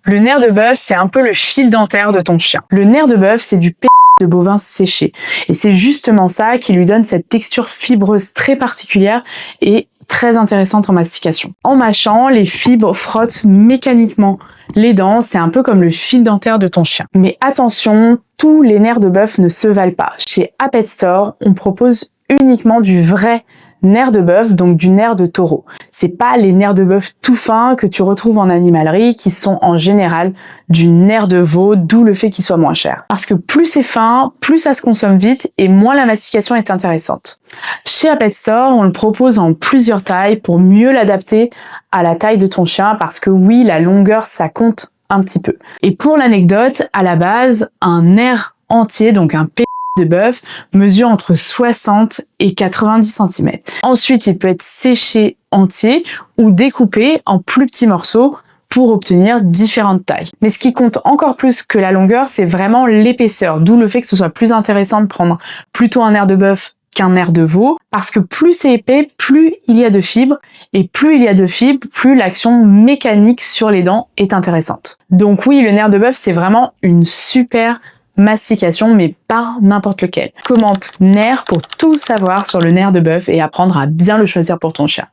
Le nerf de bœuf, c'est un peu le fil dentaire de ton chien. Le nerf de bœuf, c'est du de bovin séché. Et c'est justement ça qui lui donne cette texture fibreuse très particulière et très intéressante en mastication. En mâchant, les fibres frottent mécaniquement les dents, c'est un peu comme le fil dentaire de ton chien. Mais attention, tous les nerfs de bœuf ne se valent pas. Chez Apet Store, on propose uniquement du vrai nerf de bœuf, donc du nerf de taureau. C'est pas les nerfs de bœuf tout fins que tu retrouves en animalerie, qui sont en général du nerf de veau, d'où le fait qu'il soit moins cher. Parce que plus c'est fin, plus ça se consomme vite et moins la mastication est intéressante. Chez Apet Store, on le propose en plusieurs tailles pour mieux l'adapter à la taille de ton chien, parce que oui, la longueur, ça compte un petit peu. Et pour l'anecdote, à la base, un nerf entier, donc un de bœuf, mesure entre 60 et 90 cm. Ensuite, il peut être séché entier ou découpé en plus petits morceaux pour obtenir différentes tailles. Mais ce qui compte encore plus que la longueur, c'est vraiment l'épaisseur, d'où le fait que ce soit plus intéressant de prendre plutôt un nerf de bœuf qu'un nerf de veau, parce que plus c'est épais, plus il y a de fibres, et plus il y a de fibres, plus l'action mécanique sur les dents est intéressante. Donc oui, le nerf de bœuf, c'est vraiment une super mastication, mais pas n'importe lequel. Commente nerf pour tout savoir sur le nerf de bœuf et apprendre à bien le choisir pour ton chien.